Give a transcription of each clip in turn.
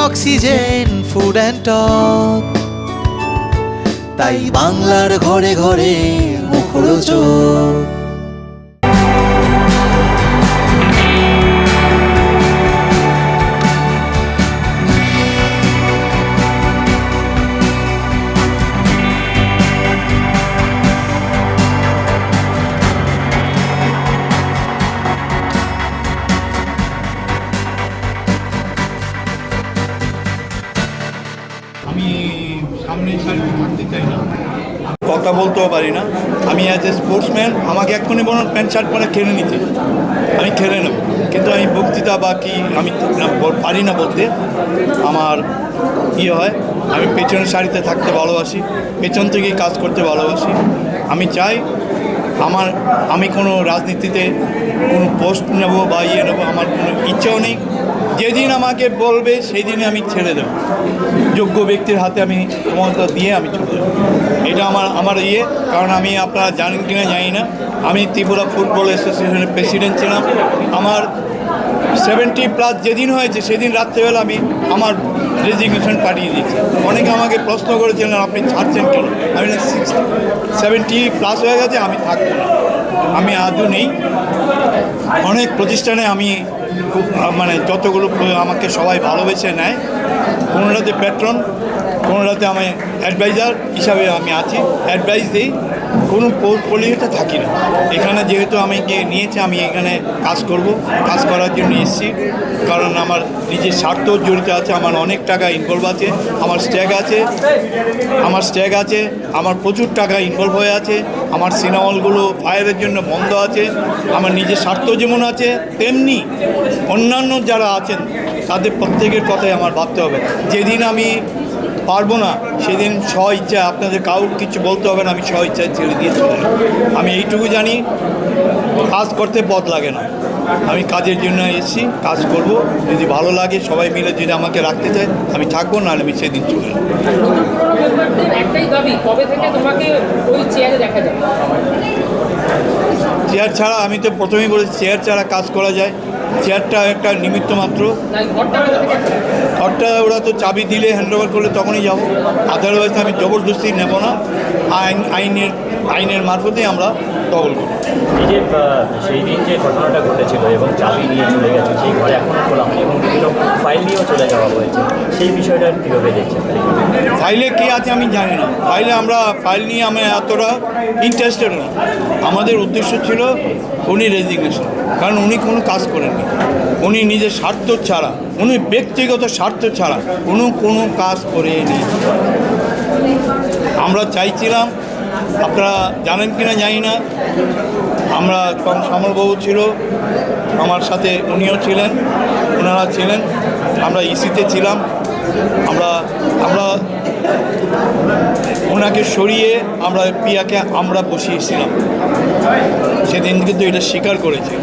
Oxygen food and talk. তাই বাংলার ঘরে ঘরে মুখরোচক। আমি সামনের সারিতে থাকতে চাই না, কথা বলতেও পারি না। আমি অ্যাজ এ স্পোর্টসম্যান আমাকে এক্ষুনি বলুন প্যান্ট শার্ট পরে খেলে নিতে, আমি খেলে নেব, কিন্তু আমি বক্তৃতা বা কি আমি পারি না বলতে। আমার হয়, আমি পেছনের সারিতে থাকতে ভালোবাসি, পেছন থেকেই কাজ করতে ভালোবাসি। আমি চাই আমি কোনো রাজনীতিতে কোনো পোস্ট নেব বা নেবো, আমার কোনো ইচ্ছাও নেই। যেদিন আমাকে বলবে সেই দিনে আমি ছেড়ে দেবো, যোগ্য ব্যক্তির হাতে আমি ক্ষমতা দিয়ে আমি চলে যাবো। এটা আমার কারণ আমি আপনারা জানেন কিনা জানি না, আমি ত্রিপুরা ফুটবল অ্যাসোসিয়েশনের প্রেসিডেন্ট ছিলাম। আমার 70+ যেদিন হয়েছে সেদিন রাত্রেবেলা আমি আমার রেজিগনেশন পাঠিয়ে দিয়েছি। অনেকে আমাকে প্রশ্ন করেছিলেন আপনি ছাড়ছেন কেন, আমি 70+ হয়ে গেছে, আমি থাকবো না, আমি আদৌ নেই। অনেক প্রতিষ্ঠানে আমি মানে যতগুলো আমাকে সবাই ভালোবেসে নেয়, কোনোটাতে প্যাট্রন, কোনোটাতে আমি অ্যাডভাইজার হিসাবে আমি আছি, অ্যাডভাইস দিই, কোনো পলিতে থাকি না। এখানে যেহেতু আমি নিয়েছি, আমি এখানে কাজ করব, কাজ করার জন্য এসেছি। কারণ আমার নিজের স্বার্থ জড়িত আছে, আমার অনেক টাকা ইনভলভ আছে, আমার স্ট্যাগ আছে, আমার প্রচুর টাকা ইনভলভ হয়ে আছে, আমার সিনেমা হলগুলো ফায়ারের জন্য বন্ধ আছে। আমার নিজের স্বার্থ যেমন আছে, তেমনি অন্যান্য যারা আছেন তাদের প্রত্যেকের কথাই আমার ভাবতে হবে। যেদিন আমি পারবো না সেদিন স্ব ইচ্ছা, আপনাদের কাউর কিছু বলতে হবে না, আমি স্ব ইচ্ছায় ছেড়ে দিয়ে চলে যাই। আমি এইটুকু জানি, কাজ করতে পথ লাগে না, আমি কাজের জন্য এসেছি, কাজ করব। যদি ভালো লাগে সবাই মিলে যদি আমাকে রাখতে চায় আমি থাকবো, নাহলে আমি সেদিন চলে যাবো। চেয়ার ছাড়া, আমি তো প্রথমেই বলেছি চেয়ার ছাড়া কাজ করা যায়, চেয়ারটা একটা নিমিত্ত মাত্র। ঘরটা ওরা তো চাবি দিলে, হ্যান্ডওভার করলে তখনই যাব, আদারওয়াইজ আমি জবরদস্তি নেব না। আইনের মারফতেই আমরা দখল করব। এই যে সেই দিন যে ঘটনাটা ঘটেছিল এবং চাবি নিয়ে চলে গেছে, সেই ঘরে এখনও খোলা হয়নি এবং বিভিন্ন ফাইল নিয়েও চলে যাওয়া হয়েছে, সেই বিষয়টা কীভাবে দেখছেন? ফাইলে কী আছে আমি জানি না, ফাইল নিয়ে আমি এতটা ইন্টারেস্টেড না। আমাদের উদ্দেশ্য ছিল উনি রেজিগনেশন, কারণ উনি কোনো কাজ করেননি, উনি নিজের স্বার্থ ছাড়া, উনি ব্যক্তিগত স্বার্থ ছাড়া কোনো কাজ করেনি। আমরা চাইছিলাম, আপনারা জানেন কিনা জানি না, আমরা শ্যামলবাবু ছিল আমার সাথে, উনিও ছিলেন, ওনারা ছিলেন, আমরা ইসিতে ছিলাম, আমরা ওনাকে সরিয়ে আমরা পিয়াকে আমরা বসিয়েছিলাম। সেদিন কিন্তু এটা স্বীকার করেছে,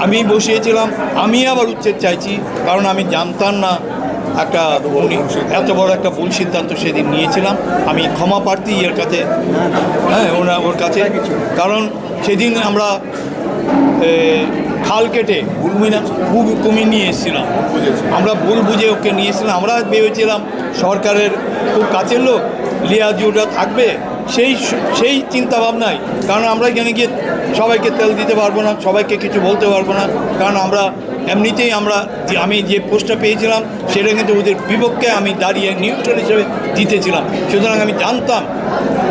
আমি বসিয়েছিলাম। আমি আবার উচ্ছেদ চাইছি, কারণ আমি জানতাম না উনি এত বড় একটা ভুল সিদ্ধান্ত সেদিন নিয়েছিলাম। আমি ক্ষমা প্রার্থী এর কাছে, ওর কাছে, কারণ সেদিন আমরা খাল কেটে কুমির নিয়ে এসেছিলাম, আমরা ভুল বুঝে ওকে নিয়েছিলাম। আমরা ভেবেছিলাম সরকারের খুব কাছের লোক, লিয়াজুটা থাকবে, সেই চিন্তা ভাবনায়, কারণ আমরা এখানে গিয়ে সবাইকে তেল দিতে পারবো না, সবাইকে কিছু বলতে পারবো না, কারণ এমনিতেই আমি যে পোস্টটা পেয়েছিলাম সেটা কিন্তু ওদের বিপক্ষে আমি দাঁড়িয়ে নিউট্রাল হিসেবে জিতেছিলাম। সুতরাং আমি জানতাম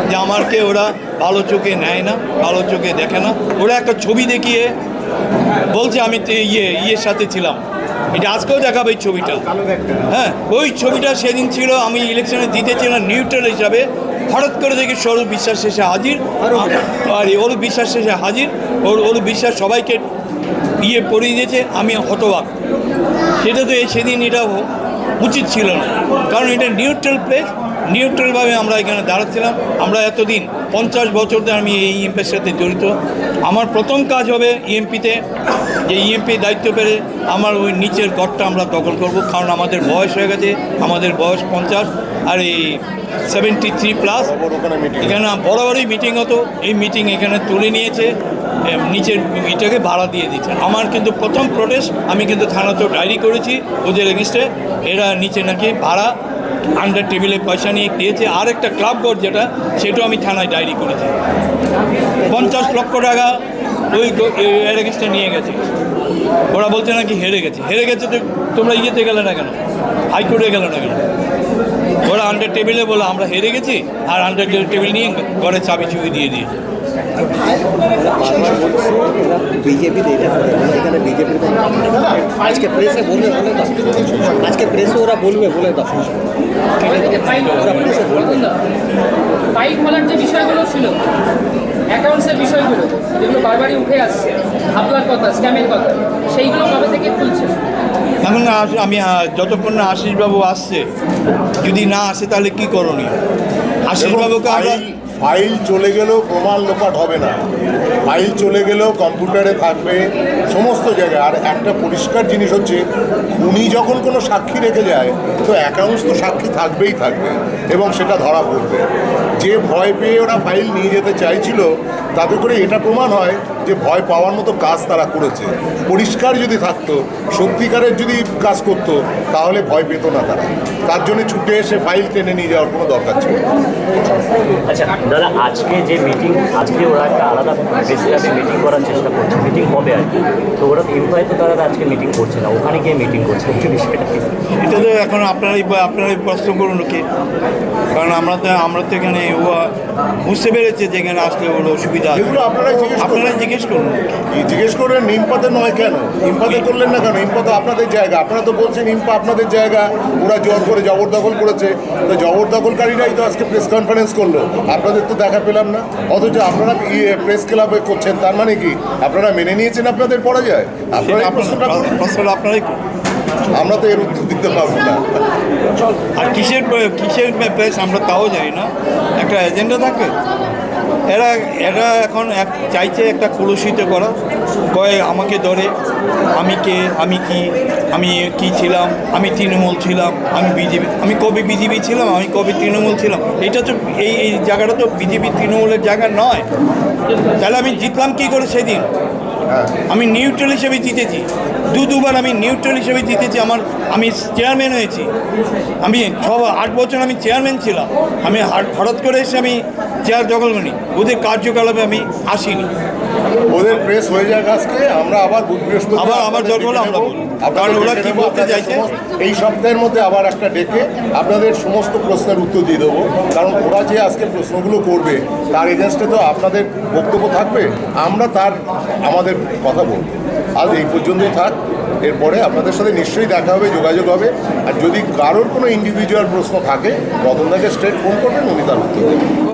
যে আমাকে ওরা ভালো চোখে নেয় না, ভালো চোখে দেখে না। ওরা একটা ছবি দেখিয়ে বলছে আমি ইয়ের সাথে ছিলাম, এটা আজকেও দেখাবে এই ছবিটা। হ্যাঁ, ওই ছবিটা সেদিন ছিল, আমি ইলেকশনে জিতেছিলাম নিউট্রাল হিসাবে। হঠাৎ করে দেখি সৌরভ বিশ্বাস শেষে হাজির, আর অরূপ বিশ্বাস শেষে হাজির। অরূপ বিশ্বাস সবাইকে পড়িয়ে দিয়েছে, আমি হতবাক। সেটা তো সেদিন এটা উচিত ছিল না, কারণ এটা নিউট্রাল প্লেস, নিউট্রালভাবে আমরা এখানে দাঁড়াচ্ছিলাম। আমরা এতদিন 50 বছর ধরে আমি এই ইএমপির সাথে জড়িত। আমার প্রথম কাজ হবে ইএমপিতে, যে ইএমপি দায়িত্ব পেরে আমার ওই নিচের ঘরটা আমরা দখল করব, কারণ আমাদের বয়স হয়ে গেছে, আমাদের বয়স 50 আর এই 73+। এখানে বরাবরই মিটিং হতো, এই মিটিং এখানে তুলে নিয়েছে নিচের ইটাকে ভাড়া দিয়ে দিচ্ছে। আমার কিন্তু প্রথম প্রোটেস্ট, আমি কিন্তু থানাতেও ডায়েরি করেছি ওদের এগেনস্টে, এরা নিচে নাকি ভাড়া আন্ডার টেবিলে পয়সা নিয়ে দিয়েছে। আর একটা ক্লাব বোর্ড যেটা, সেটাও আমি থানায় ডায়েরি করেছি, 50 লক্ষ টাকা ওই এর এগেনস্টে নিয়ে গেছে। ওরা বলছে নাকি হেরে গেছে তো তোমরা ইয়েতে গেলে না কেন, হাইকোর্টে গেলে না কেন? ওরা আন্ডার টেবিলে বলে আমরা হেরে গেছি, আর আন্ডার টেবিল নিয়ে ঘরে চাবি চুবি দিয়ে দিয়েছে। বিজেপিতে এখানে বিজেপির আজকে প্রেসে বলবে বলে দাও, আজকে প্রেসে ওরা বলবে বলে দাও, ওরা প্রেসে বলবে। ফাইল খোলার যে বিষয়গুলো ছিল, অ্যাকাউন্টসের বিষয়গুলো যেগুলো বারবারই উঠে আসছে, আপনার কথা, স্ক্যামের কথা, সেইগুলো কবে থেকে খুলছে? এখন আমি যতক্ষণ না আশিসবাবু আসছে, যদি না আসে তাহলে কি করণীয়? আশিসবাবুকে আমরা ফাইল চলে গেলেও প্রমাণ লোপাট হবে না, ফাইল চলে গেলেও কম্পিউটারে থাকবে সমস্ত জায়গায়। আর একটা পরিষ্কার জিনিস হচ্ছে, উনি যখন কোনো সাক্ষী রেখে যায় তো অ্যাকাউন্টস তো সাক্ষী থাকবেই থাকবে, এবং সেটা ধরা পড়বে। যে ভয় পেয়ে ওরা ফাইল নিয়ে যেতে চাইছিল, তাতে করে এটা প্রমাণ হয় যে ভয় পাওয়ার মতো কাজ তারা করেছে। পরিষ্কার যদি থাকতো, সত্যিকারের যদি কাজ করতো, তাহলে ভয় পেত না তারা। তার জন্য ছুটে এসে ফাইল টেনে নিয়ে যাওয়ার কোনো দরকার ছিল না। আচ্ছা দাদা, আজকে যে মিটিং, আজকে ওরা একটা আলাদা বেসিসে মিটিং করার চেষ্টা করছে, মিটিং হবে আর কি, তো ওরা ইনভাইট তো তারা আজকে মিটিং করছে না, ওখানে গিয়ে মিটিং করছে, একটু বিষয়টা কি? এটা তো এখন আপনারাই প্রশ্ন করুন ওকে, কারণ আমরা তো এখানে ও বুঝতে পেরেছে যে এখানে আসলে ওর অসুবিধা আছে। এগুলো আপনারাই জিজ্ঞেস করুন। জিজ্ঞেস করলেন ইম্পাতে নয় কেন? ইম্পাতে করলেন না কেন? ইম্পা তো আপনাদের জায়গা, আপনারা তো বলছেন ইম্পা আপনাদের জায়গা, ওরা জোর করে জবরদখল করেছে। তো জবরদখলকারীরাই তো আজকে প্রেস কনফারেন্স করলো, আপনাদের তো দেখা পেলাম না। অথচ আপনারা প্রেস ক্লাবে করছেন, তার মানে কি আপনারা মেনে নিয়েছেন আপনাদের পরাজয়? আপনারা প্রশ্নটা আপনারাই করুন। আমরা তো এর উত্তর দিতে পারবো না। আর কিসের প্রেস আমরা তাও জানি না, একটা এজেন্ডা থাকে। এরা এখন চাইছে একটা কলুষিত করা, কয়ে আমাকে ধরে আমি কে, আমি কি ছিলাম, আমি তৃণমূল ছিলাম, আমি বিজেপি, আমি কবে বিজেপি ছিলাম, আমি কবে তৃণমূল ছিলাম। এটা তো এই জায়গাটা তো বিজেপি তৃণমূলের জায়গা নয়। তাহলে আমি জিতলাম কী করে সেদিন? আমি নিউট্রাল হিসেবে জিতেছি, দুবার আমি নিউট্রাল হিসেবে জিতেছি। আমি চেয়ারম্যান হয়েছি, আমি 8 বছর আমি চেয়ারম্যান ছিলাম। আমি হঠাৎ করে এসে আমি চেয়ার দখল করি, ওদের কার্যকলাপে আমি আসিনি। ওদের প্রেস হয়ে যাক আজকে, আমরা আবার বৃহস্পতিবার আবার দরকার হলে আমরা বলবো, কারণ ওরা কী বলতে চাইছে। এই সপ্তাহের মধ্যে আবার একটা ডেকে আপনাদের সমস্ত প্রশ্নের উত্তর দিয়ে দেবো, কারণ ওরা যে আজকে প্রশ্নগুলো করবে তার এগেনস্টে তো আপনাদের বক্তব্য থাকবে, আমরা আমাদের কথা বলবো। আজ এই পর্যন্তই থাক, এরপরে আপনাদের সাথে নিশ্চয়ই দেখা হবে, যোগাযোগ হবে। আর যদি কারোর কোনো ইন্ডিভিজুয়াল প্রশ্ন থাকে, রতনদাকে স্ট্রেট ফোন করবেন, উনি তার উত্তর দেবেন।